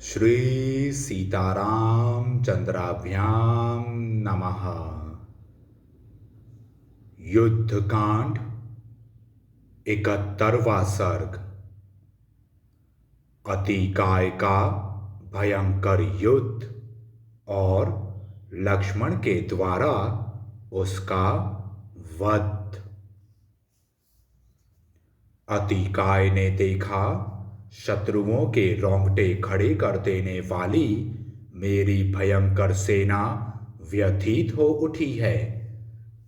श्री सीताराम चंद्राभ्याम नमः। युद्धकांड 71वां सर्ग। अतिकाय का भयंकर युद्ध और लक्ष्मण के द्वारा उसका वध। अतिकाय ने देखा, शत्रुओं के रोंगटे खड़े कर देने वाली मेरी भयंकर सेना व्यथित हो उठी है।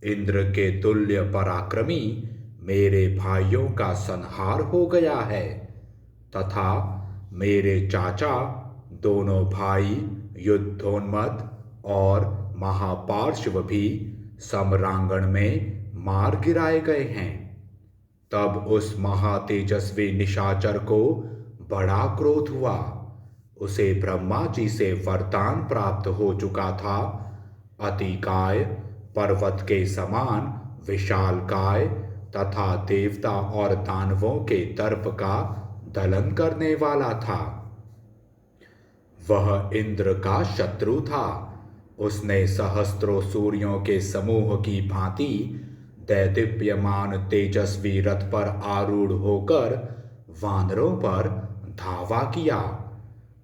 इंद्र के तुल्य पराक्रमी मेरे भाइयों का संहार हो गया है तथा मेरे चाचा दोनों भाई युद्धोन्मत्त और महापार्श्व भी समरांगण में मार गिराए गए हैं। तब उस महातेजस्वी निशाचर को बड़ा क्रोध हुआ। उसे ब्रह्मा जी से वरदान प्राप्त हो चुका था। अतिकाय पर्वत के समान विशालकाय तथा देवता और दानवों के दर्प का दलन करने वाला था। वह इंद्र का शत्रु था। उसने सहस्त्रों सूर्यों के समूह की भांति दैदीप्यमान तेजस्वी रथ पर आरूढ़ होकर वानरों पर धावा किया।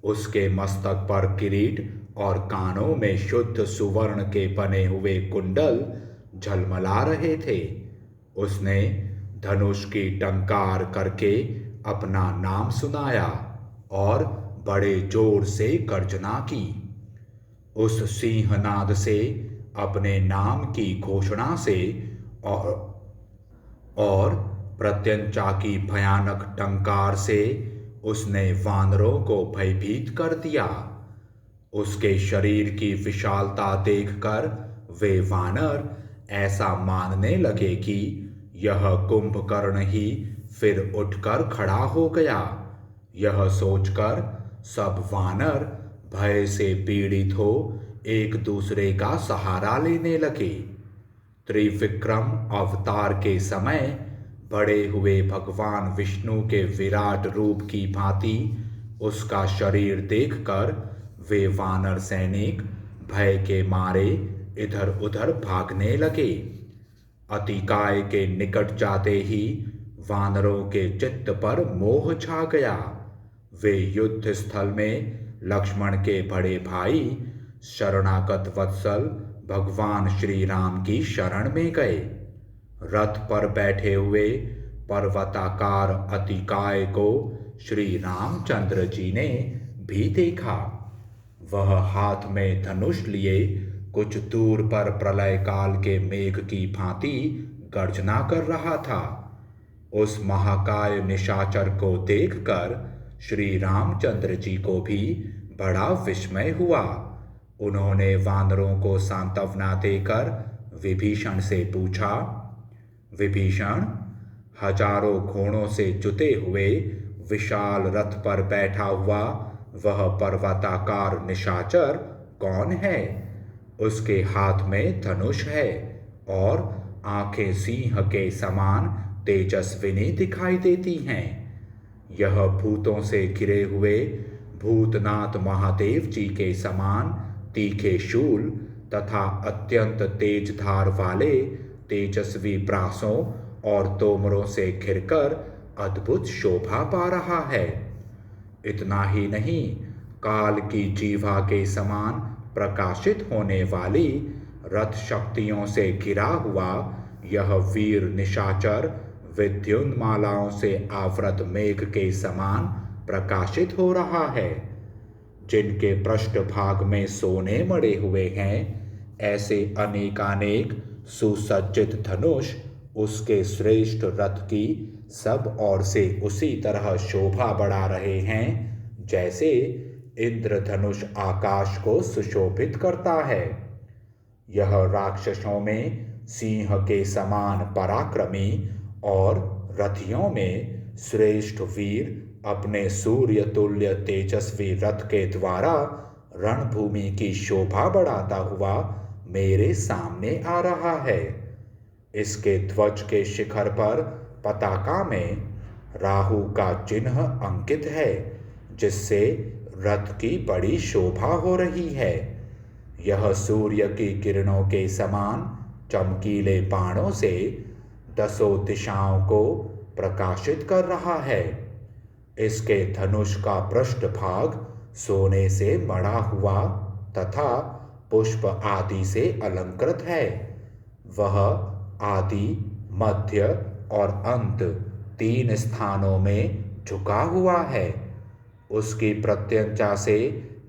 उसके मस्तक पर किरीट और कानों में शुद्ध सुवर्ण के बने हुए कुंडल झलमला रहे थे। उसने धनुष की टंकार करके अपना नाम सुनाया और बड़े जोर से गर्जना की। उस सिंहनाद से, अपने नाम की घोषणा से और प्रत्यंचा की भयानक टंकार से उसने वानरों को भयभीत कर दिया। उसके शरीर की विशालता देखकर वे वानर ऐसा मानने लगे कि यह कुंभकर्ण ही फिर उठकर खड़ा हो गया। यह सोचकर सब वानर भय से पीड़ित हो एक दूसरे का सहारा लेने लगे। त्रिविक्रम अवतार के समय बड़े हुए भगवान विष्णु के विराट रूप की भांति उसका शरीर देखकर वे वानर सैनिक भय के मारे इधर उधर भागने लगे। अतिकाय के निकट जाते ही वानरों के चित्त पर मोह छा गया। वे युद्ध स्थल में लक्ष्मण के बड़े भाई शरणागत वत्सल भगवान श्री राम की शरण में गए। रथ पर बैठे हुए पर्वताकार अतिकाय को श्री रामचंद्र जी ने भी देखा। वह हाथ में धनुष लिए कुछ दूर पर प्रलय काल के मेघ की भांति गर्जना कर रहा था। उस महाकाय निशाचर को देखकर श्री रामचंद्र जी को भी बड़ा विस्मय हुआ। उन्होंने वानरों को सांत्वना देकर विभीषण से पूछा, विभीषण, हजारों घोड़ों से जुते हुए विशाल रथ पर बैठा हुआ वह पर्वताकार निशाचर कौन है? उसके हाथ में धनुष है और आंखें सिंह के समान तेजस्विनी दिखाई देती हैं। यह भूतों से घिरे हुए भूतनाथ महादेव जी के समान तीखे शूल तथा अत्यंत तेज धार वाले तेजस्वी प्रासों और तोमरों से घिरकर अद्भुत शोभा पा रहा है। इतना ही नहीं, काल की जीवा के समान प्रकाशित होने वाली रथ शक्तियों से घिरा हुआ यह वीर निशाचर विद्युन्मालाओं से आवृत मेघ के समान प्रकाशित हो रहा है। जिनके पृष्ठभाग में सोने मड़े हुए हैं, ऐसे अनेकानेक सुसज्जित धनुष उसके श्रेष्ठ रथ की सब ओर से उसी तरह शोभा बढ़ा रहे हैं जैसे इंद्रधनुष आकाश को सुशोभित करता है। यह राक्षसों में सिंह के समान पराक्रमी और रथियों में श्रेष्ठ वीर अपने सूर्य तुल्य तेजस्वी रथ के द्वारा रणभूमि की शोभा बढ़ाता हुआ मेरे सामने आ रहा है। इसके ध्वज के शिखर पर पताका में राहु का चिन्ह अंकित है, जिससे रथ की बड़ी शोभा हो रही है। यह सूर्य की किरणों के समान चमकीले बाणों से दसों दिशाओं को प्रकाशित कर रहा है। इसके धनुष का पृष्ठभाग सोने से मढ़ा हुआ तथा पुष्प आदि से अलंकृत है। वह आदि, मध्य और अंत 3 स्थानों में झुका हुआ है। उसकी प्रत्यंचा से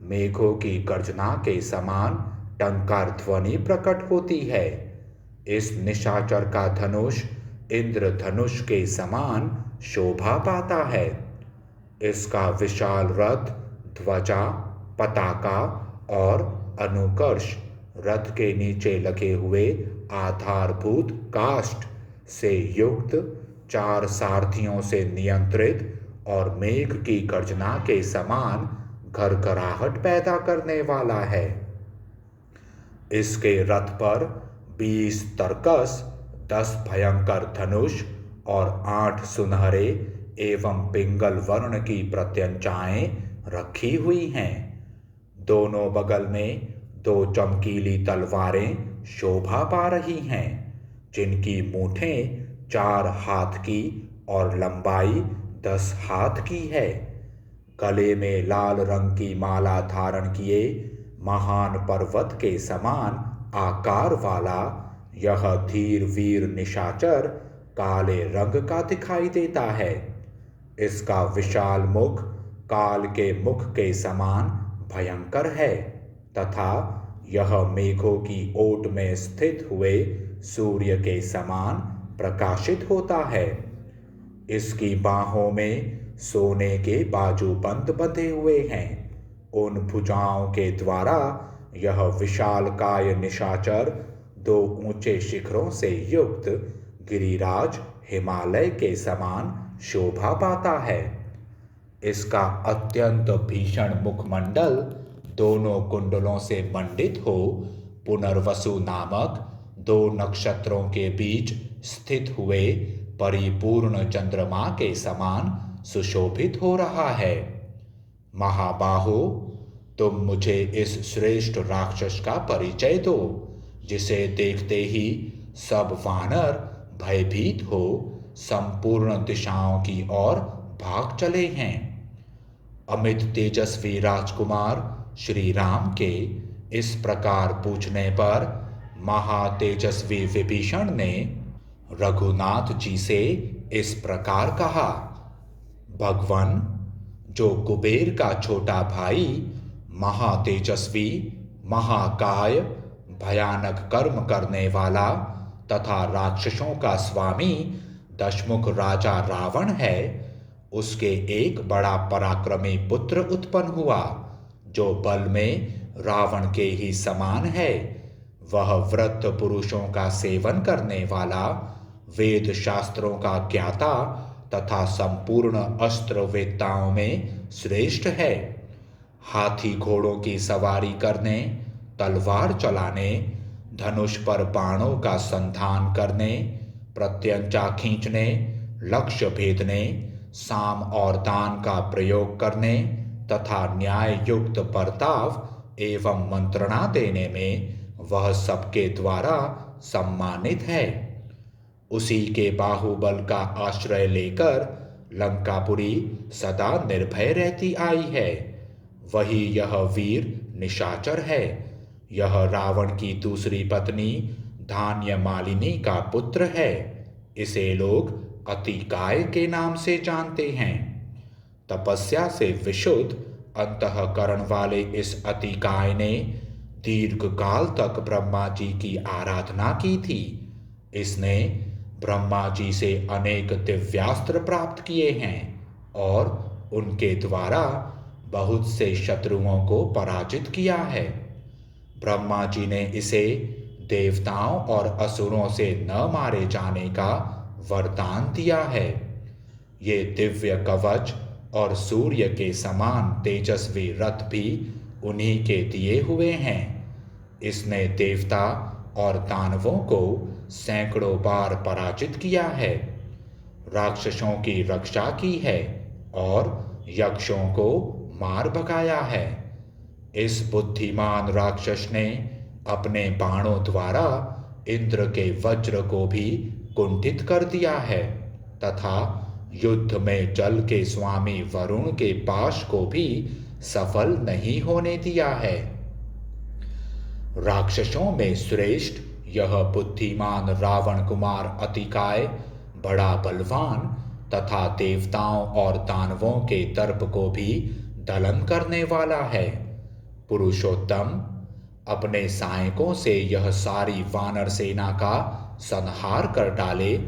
मेघों की गर्जना के समान टंकार ध्वनि प्रकट होती है। इस निशाचर का धनुष इंद्रधनुष के समान शोभा पाता है। इसका विशाल रथ, ध्वजा, पताका और अनुकर्ष रथ के नीचे लगे हुए आधारभूत काष्ठ से युक्त 4 सारथियों से नियंत्रित और मेघ की गर्जना के समान घरघराहट पैदा करने वाला है। इसके रथ पर 20 तरकस, 10 भयंकर धनुष और 8 सुनहरे एवं पिंगल वर्ण की प्रत्यंचाएं रखी हुई हैं। दोनों बगल में 2 चमकीली तलवारें शोभा पा रही हैं, जिनकी मूठें 4 हाथ की और लंबाई 10 हाथ की है। गले में लाल रंग की माला धारण किए महान पर्वत के समान आकार वाला यह धीर वीर निशाचर काले रंग का दिखाई देता है। इसका विशाल मुख काल के मुख के समान भयंकर है तथा यह मेघों की ओट में स्थित हुए सूर्य के समान प्रकाशित होता है। इसकी बाहों में सोने के बाजूबंद बंधे हुए हैं। उन भुजाओं के द्वारा यह विशालकाय निशाचर 2 ऊंचे शिखरों से युक्त गिरिराज हिमालय के समान शोभा पाता है। इसका अत्यंत भीषण मुखमंडल दोनों कुंडलों से मंडित हो पुनर्वसु नामक 2 नक्षत्रों के बीच स्थित हुए परिपूर्ण चंद्रमा के समान सुशोभित हो रहा है। महाबाहो, तुम मुझे इस श्रेष्ठ राक्षस का परिचय दो, जिसे देखते ही सब वानर भयभीत हो संपूर्ण दिशाओं की ओर भाग चले हैं। अमित तेजस्वी राजकुमार श्री राम के इस प्रकार पूछने पर महातेजस्वी विभीषण ने रघुनाथ जी से इस प्रकार कहा, भगवान, जो कुबेर का छोटा भाई, महातेजस्वी, महाकाय, भयानक कर्म करने वाला तथा राक्षसों का स्वामी दशमुख राजा रावण है, उसके एक बड़ा पराक्रमी पुत्र उत्पन्न हुआ, जो बल में रावण के ही समान है। वह व्रत पुरुषों का सेवन करने वाला, वेद शास्त्रों का ज्ञाता तथा संपूर्ण अस्त्र वेत्ताओं में श्रेष्ठ है। हाथी घोड़ों की सवारी करने, तलवार चलाने, धनुष पर बाणों का संधान करने, प्रत्यंचा खींचने, लक्ष्य भेदने, साम और दान का प्रयोग करने तथा न्याय युक्त बर्ताव एवं मंत्रणा देने में वह सबके द्वारा सम्मानित है। उसी के बाहुबल का आश्रय लेकर लंकापुरी सदा निर्भय रहती आई है। वही यह वीर निशाचर है। यह रावण की दूसरी पत्नी धान्य मालिनी का पुत्र है। इसे लोग अतिकाय के नाम से जानते हैं। तपस्या से विशुद्ध अंतःकरण वाले इस अतिकाय ने दीर्घ काल तक ब्रह्मा जी की आराधना की थी। इसने ब्रह्मा जी से अनेक दिव्यास्त्र प्राप्त किए हैं और उनके द्वारा बहुत से शत्रुओं को पराजित किया है। ब्रह्मा जी ने इसे देवताओं और असुरों से न मारे जाने का वरदान दिया है। ये दिव्य कवच और सूर्य के समान तेजस्वी रथ भी उन्हीं के दिए हुए हैं। इसने देवता और दानवों को सैकड़ों बार पराजित किया है, राक्षसों की रक्षा की है और यक्षों को मार भगाया है। इस बुद्धिमान राक्षस ने अपने बाणों द्वारा इंद्र के वज्र को भी कुंठित कर दिया है तथा युद्ध में जल के स्वामी वरुण के पाश को भी सफल नहीं होने दिया है। राक्षसों में श्रेष्ठ यह बुद्धिमान रावण कुमार अतिकाय बड़ा बलवान तथा देवताओं और दानवों के दर्प को भी दलन करने वाला है। पुरुषोत्तम, अपने सहायकों से यह सारी वानर सेना का संहार कर डाले,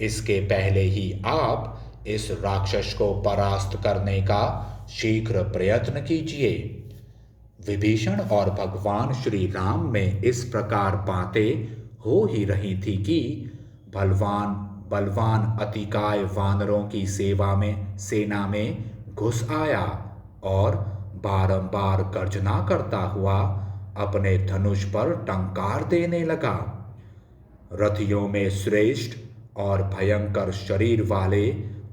इसके पहले ही आप इस राक्षस को परास्त करने का शीघ्र प्रयत्न कीजिए। विभीषण और भगवान श्री राम में इस प्रकार बातें हो ही रही थी कि बलवान अतिकाय वानरों की सेना में घुस आया और बारंबार गर्जना करता हुआ अपने धनुष पर टंकार देने लगा। रथियों में श्रेष्ठ और भयंकर शरीर वाले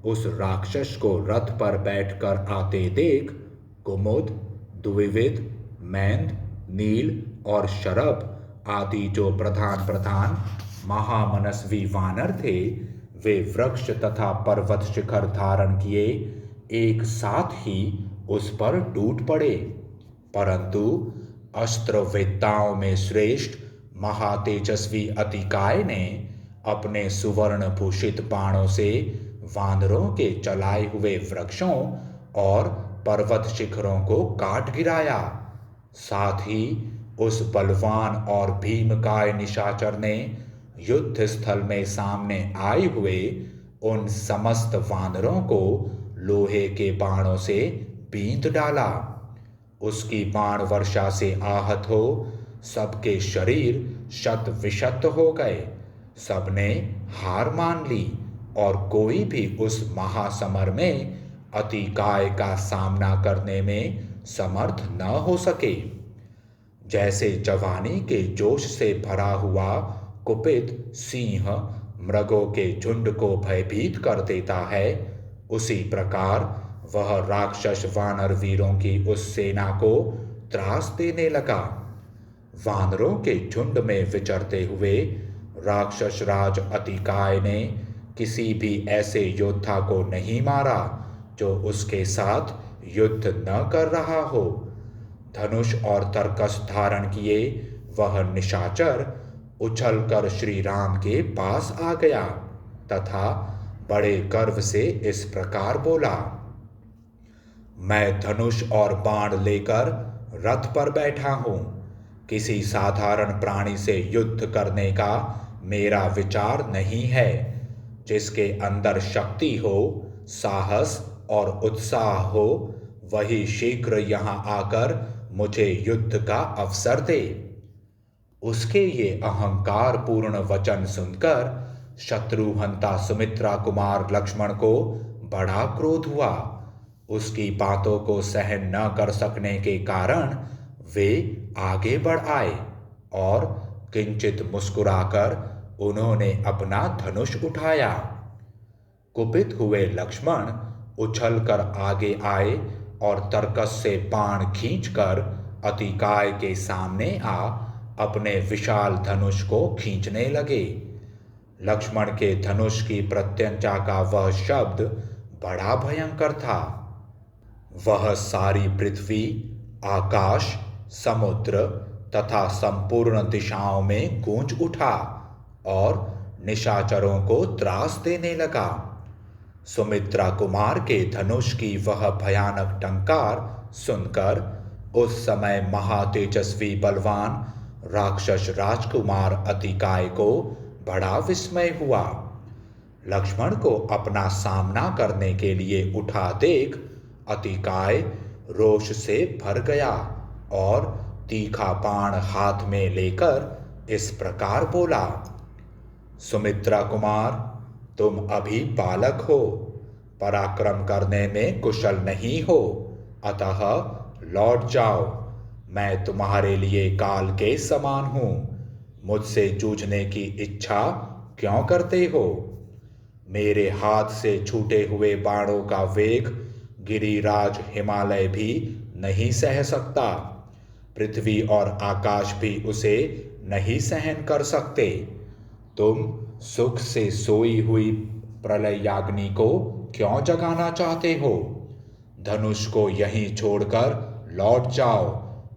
उस राक्षस को रथ पर बैठकर आते देख कुमुद, द्विविद, मैंद, नील और शरभ आदि जो प्रधान महामनस्वी वानर थे, वे वृक्ष तथा पर्वत शिखर धारण किए एक साथ ही उस पर टूट पड़े। परंतु अस्त्र वेत्ताओं में श्रेष्ठ महातेजस्वी अतिकाय ने अपने सुवर्ण भूषित बाणों से वानरों के चलाए हुए वृक्षों और पर्वत शिखरों को काट गिराया। साथ ही उस बलवान और भीमकाय निशाचर ने युद्ध स्थल में सामने आए हुए उन समस्त वानरों को लोहे के बाणों से बींध डाला। उसकी बाण वर्षा से आहत हो सबके शरीर शत विशत हो गए। सबने हार मान ली और कोई भी उस महासमर में अतिकाय का सामना करने में समर्थ न हो सके। जैसे जवानी के जोश से भरा हुआ कुपित सिंह मृगों के झुंड को भयभीत कर देता है, उसी प्रकार वह राक्षस वानर वीरों की उस सेना को त्रास देने लगा। वानरों के झुंड में विचरते हुए राक्षस राज अतिकाय ने किसी भी ऐसे योद्धा को नहीं मारा जो उसके साथ युद्ध न कर रहा हो। धनुष और तरकस धारण किए वह निशाचर उछलकर श्री राम के पास आ गया तथा बड़े गर्व से इस प्रकार बोला, मैं धनुष और बाण लेकर रथ पर बैठा हूं। किसी साधारण प्राणी से युद्ध करने का मेरा विचार नहीं है। जिसके अंदर शक्ति हो, साहस और उत्साह हो, वही शीघ्र यहाँ आकर मुझे युद्ध का अवसर दे। उसके ये अहंकार पूर्ण वचन सुनकर शत्रुहंता सुमित्रा कुमार लक्ष्मण को बड़ा क्रोध हुआ। उसकी बातों को सहन न कर सकने के कारण वे आगे बढ़ आए और किंचित मुस्कुराकर उन्होंने अपना धनुष उठाया। कुपित हुए लक्ष्मण उछलकर आगे आए और तरकस से बाण खींचकर अतिकाय के सामने आ अपने विशाल धनुष को खींचने लगे। लक्ष्मण के धनुष की प्रत्यंचा का वह शब्द बड़ा भयंकर था। वह सारी पृथ्वी, आकाश, समुद्र तथा संपूर्ण दिशाओं में गूंज उठा और निशाचरों को त्रास देने लगा। सुमित्रा कुमार के धनुष की वह भयानक टंकार सुनकर उस समय महातेजस्वी बलवान राक्षस राजकुमार अतिकाय को बड़ा विस्मय हुआ। लक्ष्मण को अपना सामना करने के लिए उठा देख अतिकाय रोष से भर गया और तीखा बाण हाथ में लेकर इस प्रकार बोला, सुमित्रा कुमार, तुम अभी बालक हो, पराक्रम करने में कुशल नहीं हो, अतः लौट जाओ। मैं तुम्हारे लिए काल के समान हूं। मुझसे जूझने की इच्छा क्यों करते हो? मेरे हाथ से छूटे हुए बाणों का वेग गिरिराज हिमालय भी नहीं सह सकता। पृथ्वी और आकाश भी उसे नहीं सहन कर सकते। तुम सुख से सोई हुई प्रलयाग्नि को क्यों जगाना चाहते हो? धनुष को यहीं छोड़कर लौट जाओ।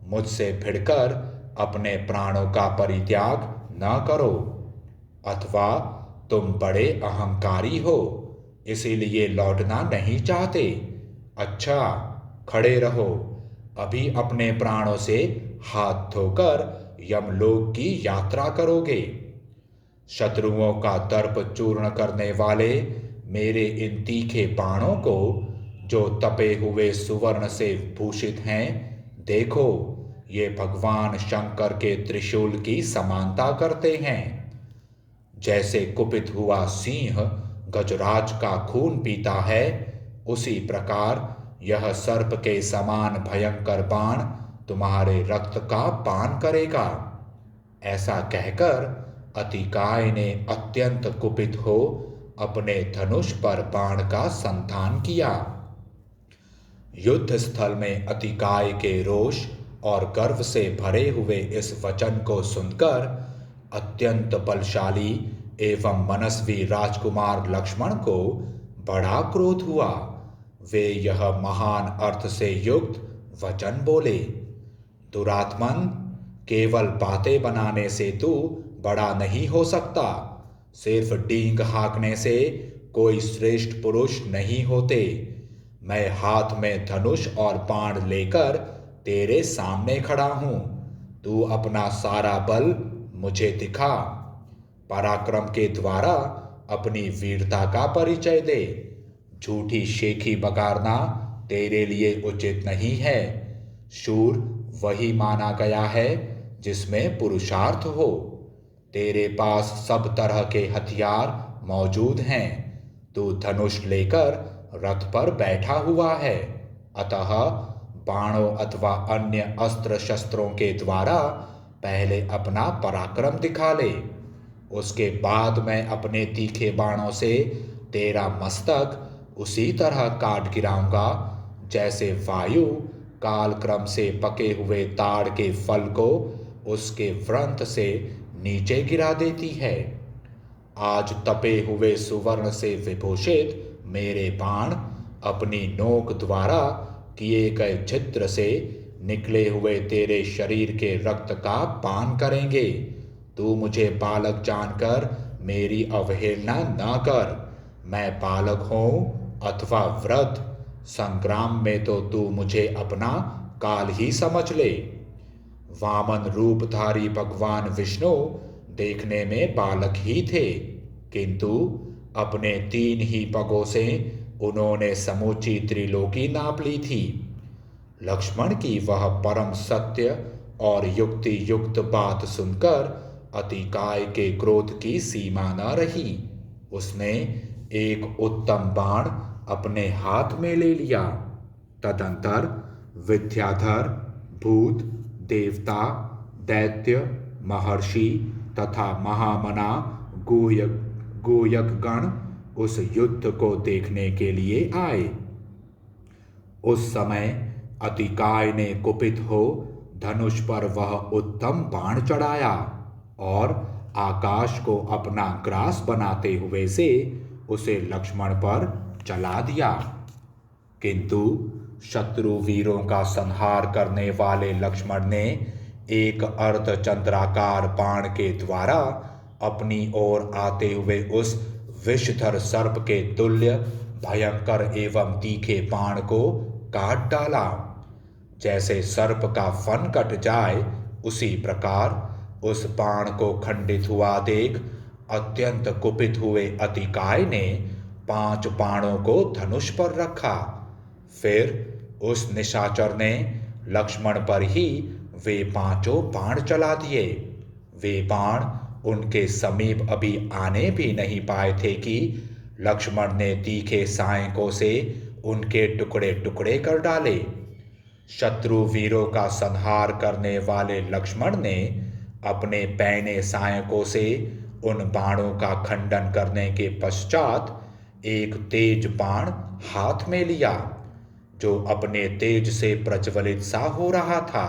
मुझसे भिड़कर अपने प्राणों का परित्याग न करो। अथवा तुम बड़े अहंकारी हो, इसीलिए लौटना नहीं चाहते। अच्छा, खड़े रहो। अभी अपने प्राणों से हाथ धोकर यमलोक की यात्रा करोगे। शत्रुओं का दर्प चूर्ण करने वाले मेरे इन तीखे बाणों को, जो तपे हुए सुवर्ण से भूषित हैं, देखो, ये भगवान शंकर के त्रिशूल की समानता करते हैं। जैसे कुपित हुआ सिंह गजराज का खून पीता है, उसी प्रकार यह सर्प के समान भयंकर बाण तुम्हारे रक्त का पान करेगा। ऐसा कहकर अतिकाय ने अत्यंत कुपित हो अपने धनुष पर बाण का संधान किया। युद्ध स्थल में अतिकाय के रोष और गर्व से भरे हुए इस वचन को सुनकर अत्यंत बलशाली एवं मनस्वी राजकुमार लक्ष्मण को बड़ा क्रोध हुआ। वे यह महान अर्थ से युक्त वचन बोले, दुरात्मन, केवल बातें बनाने से तू बड़ा नहीं हो सकता। सिर्फ डींग हाँकने से कोई श्रेष्ठ पुरुष नहीं होते। मैं हाथ में धनुष और बाण लेकर तेरे सामने खड़ा हूं। तू अपना सारा बल मुझे दिखा। पराक्रम के द्वारा अपनी वीरता का परिचय दे। झूठी शेखी बगाड़ना तेरे लिए उचित नहीं है। शूर वही माना गया है जिसमें पुरुषार्थ हो। तेरे पास सब तरह के हथियार मौजूद हैं। तू धनुष लेकर रथ पर बैठा हुआ है, अतः बाणों अथवा अन्य अस्त्र शस्त्रों के द्वारा पहले अपना पराक्रम दिखा ले। उसके बाद मैं अपने तीखे बाणों से तेरा मस्तक उसी तरह काट गिराऊंगा जैसे वायु कालक्रम से पके हुए ताड़ के फल को उसके व्रंत से नीचे गिरा देती है। आज तपे हुए सुवर्ण से विभूषित मेरे बाण अपनी नोक द्वारा किए गए छिद्र से निकले हुए तेरे शरीर के रक्त का पान करेंगे। तू मुझे बालक जानकर मेरी अवहेलना न कर। मैं बालक हूँ अथवा वृद्ध, संग्राम में तो तू मुझे अपना काल ही समझ ले। वामन रूपधारी भगवान विष्णु देखने में बालक ही थे, किंतु अपने 3 ही पगों से उन्होंने समूची त्रिलोकी नाप ली थी। लक्ष्मण की वह परम सत्य और युक्ति युक्त बात सुनकर अतिकाय के क्रोध की सीमा न रही। उसने एक उत्तम बाण अपने हाथ में ले लिया। तदंतर विद्याधर, भूत, देवता, दैत्य, महर्षि तथा महामना गोयक गण उस युद्ध को देखने के लिए आए। उस समय अतिकाय ने कुपित हो धनुष पर वह उत्तम बाण चढ़ाया और आकाश को अपना ग्रास बनाते हुए से उसे लक्ष्मण पर चला दिया। किंतु शत्रु वीरों का संहार करने वाले लक्ष्मण ने एक अर्धचंद्राकार बाण के द्वारा अपनी ओर आते हुए उस विषधर सर्प के तुल्य भयंकर एवं तीखे बाण को काट डाला। जैसे सर्प का फन कट जाए, उसी प्रकार उस बाण को खंडित हुआ देख अत्यंत कुपित हुए अतिकाय ने 5 बाणों को धनुष पर रखा। फिर उस निशाचर ने लक्ष्मण पर ही वे 5 बाण चला दिए। वे बाण उनके समीप अभी आने भी नहीं पाए थे कि लक्ष्मण ने तीखे सायकों से उनके टुकड़े टुकड़े कर डाले। शत्रु वीरों का संहार करने वाले लक्ष्मण ने अपने पैने सायकों से उन बाणों का खंडन करने के पश्चात एक तेज बाण हाथ में लिया। जो अपने तेज से प्रज्वलित सा हो रहा था।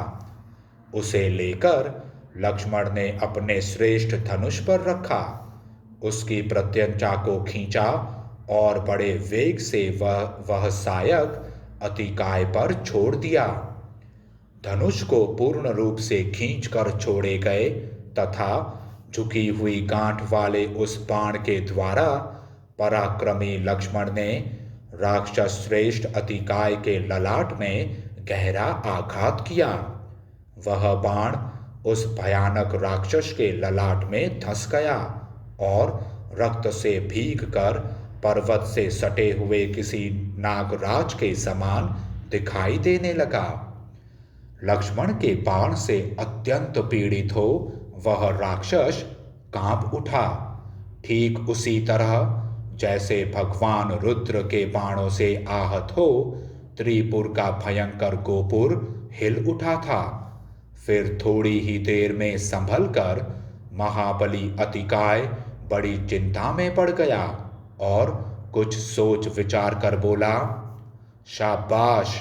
उसे लेकर लक्ष्मण ने अपने श्रेष्ठ धनुष पर रखा, उसकी प्रत्यंचा को खींचा और बड़े वेग से वह सायक अतिकाय पर छोड़ दिया। धनुष को पूर्ण रूप से खींचकर छोड़े गए तथा झुकी हुई गांठ वाले उस बाण के द्वारा पराक्रमी लक्ष्मण ने राक्षस श्रेष्ठ अतिकाय के ललाट में गहरा आघात किया। वह बाण उस भयानक राक्षस के ललाट में धंस गया और रक्त से भीग कर पर्वत से सटे हुए किसी नागराज के समान दिखाई देने लगा। लक्ष्मण के बाण से अत्यंत पीड़ित हो वह राक्षस कांप उठा, ठीक उसी तरह जैसे भगवान रुद्र के बाणों से आहत हो त्रिपुर का भयंकर गोपुर हिल उठा था। फिर थोड़ी ही देर में संभल कर महाबली अतिकाय बड़ी चिंता में पड़ गया और कुछ सोच विचार कर बोला, शाबाश,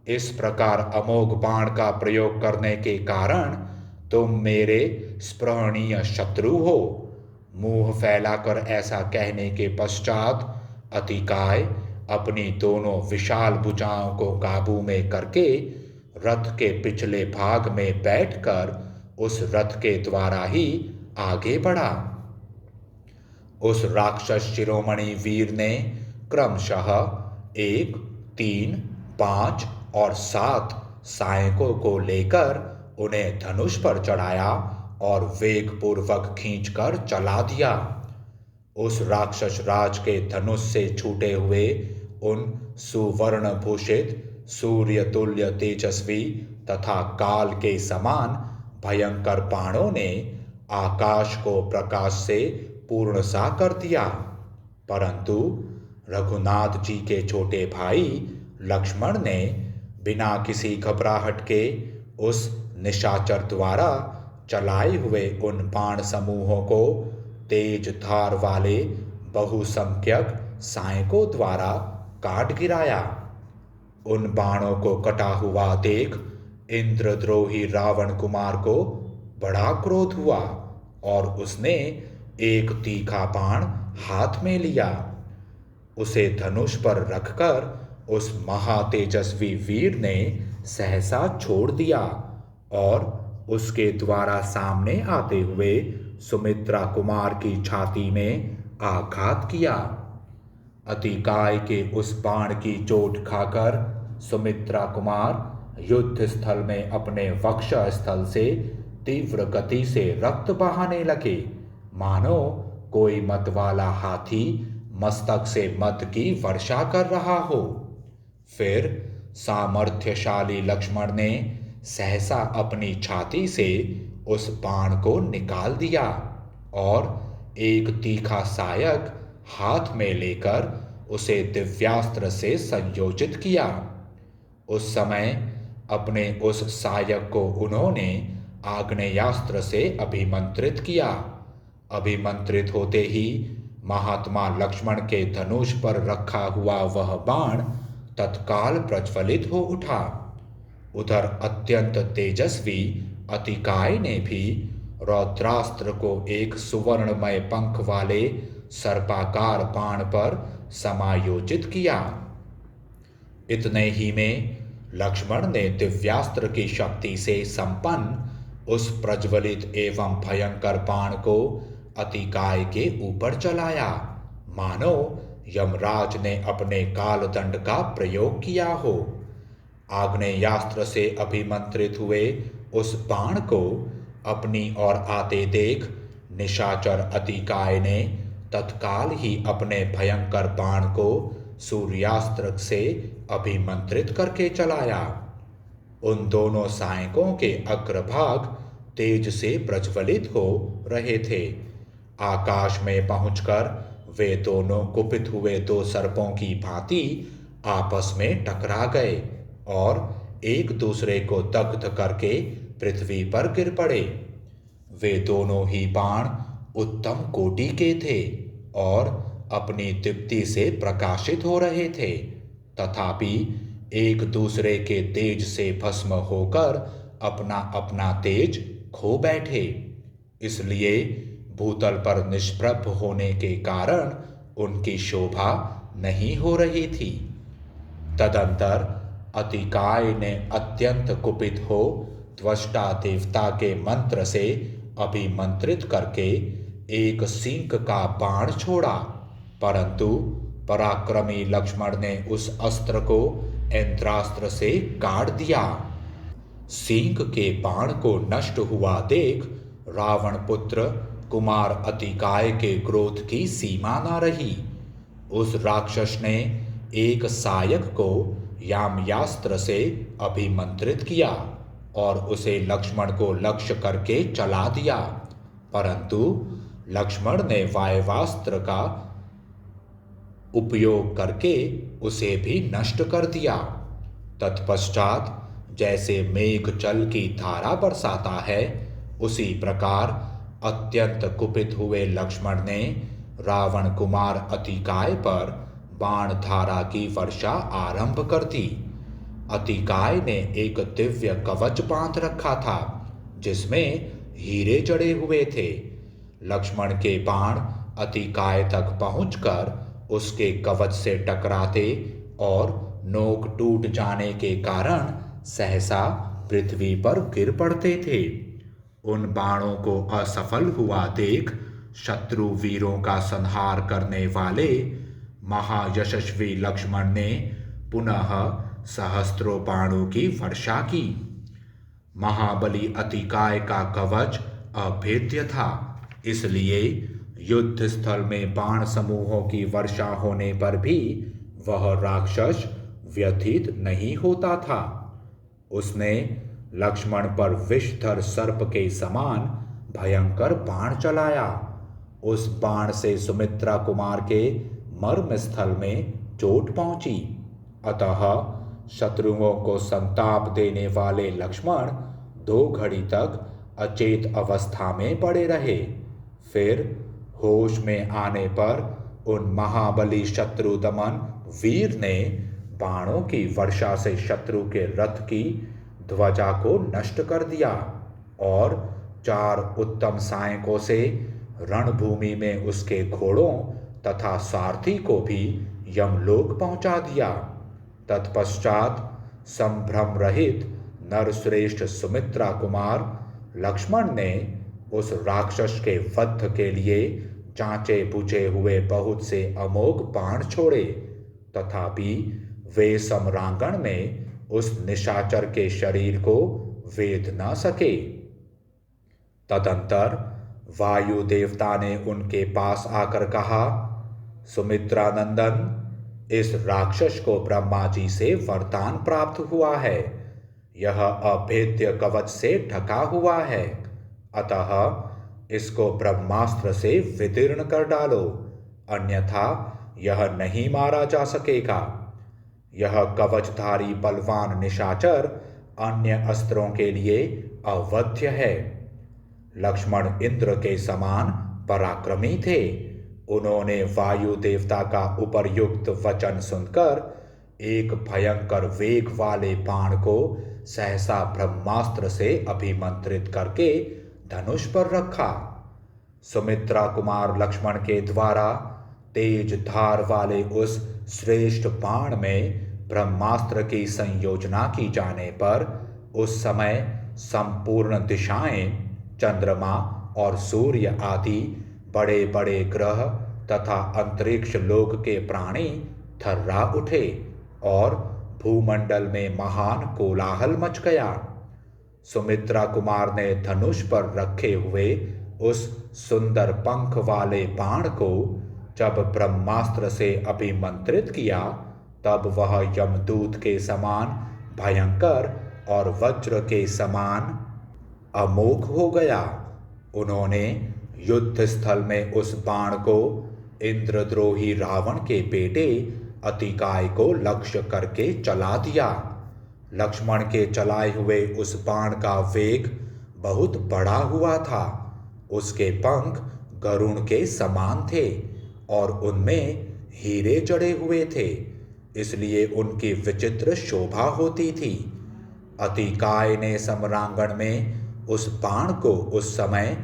इस प्रकार अमोघ बाण का प्रयोग करने के कारण तुम मेरे स्पृहणीय शत्रु हो। मुंह फैलाकर ऐसा कहने के पश्चात अतिकाय अपनी दोनों विशाल भुजाओं को काबू में करके रथ के पिछले भाग में बैठकर उस रथ के द्वारा ही आगे बढ़ा। उस राक्षस शिरोमणि वीर ने क्रमशः 1, 3, 5 और 7 सैनिकों को लेकर उन्हें धनुष पर चढ़ाया और वेग पूर्वक खींचकर चला दिया। उस राक्षस राज के धनुष से छूटे हुए उन सुवर्ण भूषित सूर्य तुल्य तेजस्वी तथा काल के समान भयंकर बाणों ने आकाश को प्रकाश से पूर्ण सा कर दिया। परंतु रघुनाथ जी के छोटे भाई लक्ष्मण ने बिना किसी घबराहट के उस निशाचर द्वारा चलाए हुए उन बाण समूहों को तेज धार वाले बहुसंख्यक सैनिकों द्वारा काट गिराया। उन बाणों को कटा हुआ देख इंद्रद्रोही रावण कुमार को बड़ा क्रोध हुआ और उसने एक तीखा बाण हाथ में लिया। उसे धनुष पर रखकर उस महातेजस्वी वीर ने सहसा छोड़ दिया और उसके द्वारा सामने आते हुए सुमित्रा कुमार की छाती में आघात किया। अतिकाय के उस बाण की चोट खाकर सुमित्रा कुमार युद्ध स्थल में अपने वक्ष स्थल से तीव्र गति से रक्त बहाने लगे, मानो कोई मत वाला हाथी मस्तक से मद की वर्षा कर रहा हो। फिर सामर्थ्यशाली लक्ष्मण ने सहसा अपनी छाती से उस बाण को निकाल दिया और एक तीखा सायक हाथ में लेकर उसे दिव्यास्त्र से संयोजित किया। उस समय अपने उस सायक को उन्होंने आग्नेयास्त्र से अभिमंत्रित किया। अभिमंत्रित होते ही महात्मा लक्ष्मण के धनुष पर रखा हुआ वह बाण तत्काल प्रज्वलित हो उठा। उधर अत्यंत तेजस्वी अतिकाय ने भी रौद्रास्त्र को एक सुवर्णमय पंख वाले सर्पाकार बाण पर समायोजित किया। इतने ही में लक्ष्मण ने दिव्यास्त्र की शक्ति से संपन्न उस प्रज्वलित एवं भयंकर बाण को अतिकाय के ऊपर चलाया, मानो यमराज ने अपने कालदंड का प्रयोग किया हो। आग्नेयास्त्र से अभिमंत्रित हुए उस बाण को अपनी ओर आते देख निशाचर अतिकाय ने तत्काल ही अपने भयंकर बाण को सूर्यास्त्र से अभिमंत्रित करके चलाया। उन दोनों सैनिकों के अग्रभाग तेज से प्रज्वलित हो रहे थे। आकाश में पहुंचकर वे दोनों कुपित हुए दो सर्पों की भांति आपस में टकरा गए और एक दूसरे को दग्ध करके पृथ्वी पर गिर पड़े। वे दोनों ही बाण उत्तम कोटि के थे और अपनी दीप्ति से प्रकाशित हो रहे थे, तथापि एक दूसरे के तेज से भस्म होकर अपना अपना तेज खो बैठे। इसलिए भूतल पर निष्प्रभ होने के कारण उनकी शोभा नहीं हो रही थी। तदंतर अतिकाय ने अत्यंत कुपित हो त्वष्टा देवता के मंत्र से अभिमंत्रित करके एक सिंह का बाण छोड़ा, परंतु पराक्रमी लक्ष्मण ने उस अस्त्र को इंद्रास्त्र से काट दिया। सिंह के बाण को नष्ट हुआ देख रावण पुत्र कुमार अतिकाय के क्रोध की सीमा न रही। उस राक्षस ने एक सायक को याम्यास्त्र से अभिमंत्रित किया और उसे लक्ष्मण को लक्ष्य करके चला दिया, परंतु लक्ष्मण ने वायवास्त्र का उपयोग करके उसे भी नष्ट कर दिया। तत्पश्चात जैसे मेघ जल की धारा बरसाता है, उसी प्रकार अत्यंत कुपित हुए लक्ष्मण ने रावण कुमार अतिकाय पर बाण धारा की वर्षा आरंभ कर दी। अतिकाय ने एक दिव्य कवच बांध रखा था जिसमें हीरे जड़े हुए थे। लक्ष्मण के बाण अतिकाय तक पहुंचकर उसके कवच से टकराते और नोक टूट जाने के कारण सहसा पृथ्वी पर गिर पड़ते थे। उन बाणों को असफल हुआ देख शत्रु वीरों का संहार करने वाले महायशस्वी लक्ष्मण ने पुनः सहस्त्रों बाणों की वर्षा की। महाबली अतिकाय का कवच अभेद्य था, इसलिए युद्ध स्थल में बाण समूहों की वर्षा होने पर भी वह राक्षस व्यथित नहीं होता था। उसने लक्ष्मण पर विषधर सर्प के समान भयंकर बाण चलाया। उस बाण से सुमित्रा कुमार के मर्म स्थल में चोट पहुंची, अतः शत्रुओं को संताप देने वाले लक्ष्मण 2 घड़ी तक अचेत अवस्था में पड़े रहे। फिर होश में आने पर उन महाबली शत्रु दमन वीर ने बाणों की वर्षा से शत्रु के रथ की ध्वजा को नष्ट कर दिया और 4 उत्तम सैनिकों से रणभूमि में उसके घोड़ों तथा सारथी को भी यमलोक पहुंचा दिया। तत्पश्चात संभ्रम रहित नरश्रेष्ठ सुमित्रा कुमार लक्ष्मण ने उस राक्षस के वध के लिए जांचे बुझे हुए बहुत से अमोघ बाण छोड़े, तथापि वे सम्रांगण में उस निशाचर के शरीर को वेध न सके। तदंतर वायु देवता ने उनके पास आकर कहा, सुमित्रा नंदन, इस राक्षस को ब्रह्मा जी से वरदान प्राप्त हुआ है। यह अभेद्य कवच से ढका हुआ है, अतः इसको ब्रह्मास्त्र से विदीर्ण कर डालो, अन्यथा यह नहीं मारा जा सकेगा। यह कवचधारी बलवान निशाचर अन्य अस्त्रों के लिए अवध्य है। लक्ष्मण इंद्र के समान पराक्रमी थे। उन्होंने वायु देवता का उपर्युक्त वचन सुनकर एक भयंकर वेग वाले बाण को सहसा ब्रह्मास्त्र से अभिमंत्रित करके धनुष पर रखा। सुमित्रा कुमार लक्ष्मण के द्वारा तेज धार वाले उस श्रेष्ठ बाण में ब्रह्मास्त्र की संयोजना की जाने पर उस समय संपूर्ण दिशाएं, चंद्रमा और सूर्य आदि बड़े बड़े ग्रह तथा अंतरिक्ष लोक के प्राणी थर्रा उठे और भूमंडल में महान कोलाहल मच गया। सुमित्रा कुमार ने धनुष पर रखे हुए उस सुंदर पंख वाले बाण को जब ब्रह्मास्त्र से अभिमंत्रित किया, तब वह यमदूत के समान भयंकर और वज्र के समान अमोघ हो गया। उन्होंने युद्ध स्थल में उस बाण को इंद्रद्रोही रावण के बेटे अतिकाय को लक्ष्य करके चला दिया। लक्ष्मण के चलाए हुए उस बाण का वेग बहुत बड़ा हुआ था। उसके पंख गरुण के समान थे और उनमें हीरे जड़े हुए थे। इसलिए उनकी विचित्र शोभा होती थी। अतिकाय ने सम्रांगण में उस बाण को उस समय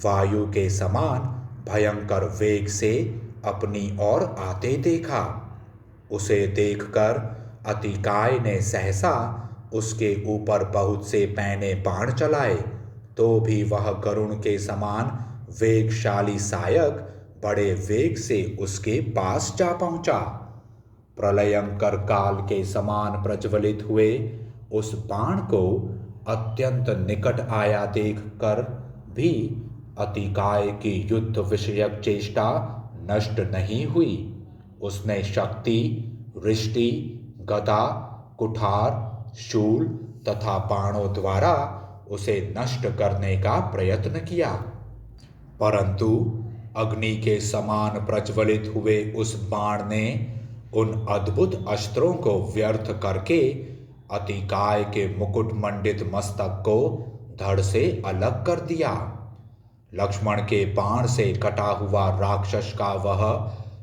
वायु के समान भयंकर वेग से अपनी ओर आते देखा। उसे देखकर अतिकाय ने सहसा उसके ऊपर बहुत से पैने बाण चलाए, तो भी वह गरुण के समान वेगशाली सायक बड़े वेग से उसके पास जा पहुंचा। प्रलयंकर काल के समान प्रज्वलित हुए उस बाण को अत्यंत निकट आया देख कर भी अतिकाय की युद्ध विषयक चेष्टा नष्ट नहीं हुई। उसने शक्ति, रिष्टि, गदा, कुठार, शूल तथा बाणों द्वारा उसे नष्ट करने का प्रयत्न किया, परंतु अग्नि के समान प्रज्वलित हुए उस बाण ने उन अद्भुत अस्त्रों को व्यर्थ करके अतिकाय के मुकुट मंडित मस्तक को धड़ से अलग कर दिया। लक्ष्मण के बाण से कटा हुआ राक्षस का वह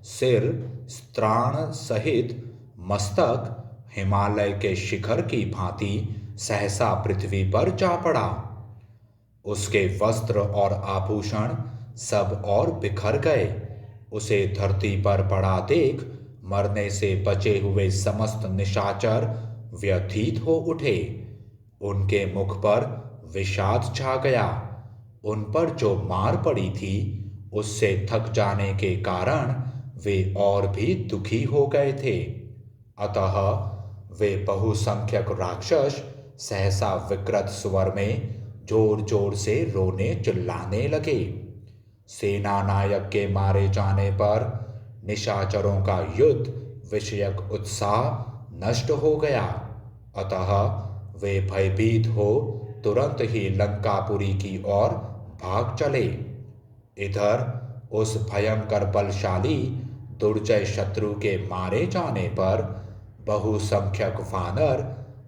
सिर, स्त्राण सहित मस्तक हिमालय के शिखर की भांति सहसा पृथ्वी पर जा पड़ा। उसके वस्त्र और आभूषण सब और बिखर गए। उसे धरती पर पड़ा देख मरने से बचे हुए समस्त निशाचर व्यथित हो उठे। उनके मुख पर विषाद छा गया। उन पर जो मार पड़ी थी उससे थक जाने के कारण वे और भी दुखी हो गए थे। अतः वे बहुसंख्यक राक्षस सहसा विकृत स्वर में जोर जोर से रोने चिल्लाने लगे। सेना नायक के मारे जाने पर निशाचरों का युद्ध विषयक उत्साह नष्ट हो गया। अतः वे भयभीत हो तुरंत ही लंकापुरी की ओर भाग चले। इधर उस भयंकर बलशाली दुर्जय शत्रु के मारे जाने पर बहुसंख्यक वानर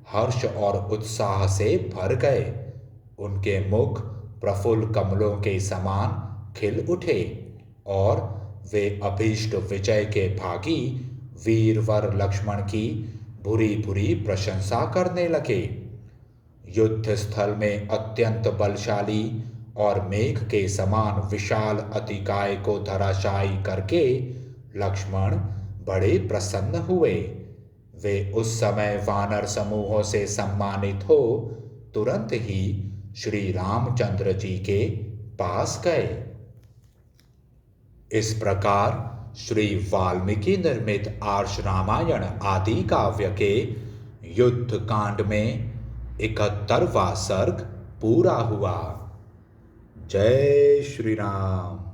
हर्ष और उत्साह से भर गए। उनके मुख प्रफुल्ल कमलों के समान खिल उठे और वे अभीष्ट विजय के भागी वीरवर लक्ष्मण की बुरी बुरी प्रशंसा करने लगे। युद्ध स्थल में अत्यंत बलशाली और मेघ के समान विशाल अतिकाय को धराशायी करके लक्ष्मण बड़े प्रसन्न हुए। वे उस समय वानर समूहों से सम्मानित हो तुरंत ही श्री रामचंद्र जी के पास गए। इस प्रकार श्री वाल्मीकि निर्मित आर्ष रामायण आदि काव्य के युद्ध कांड में 71वां सर्ग पूरा हुआ। जय श्री राम।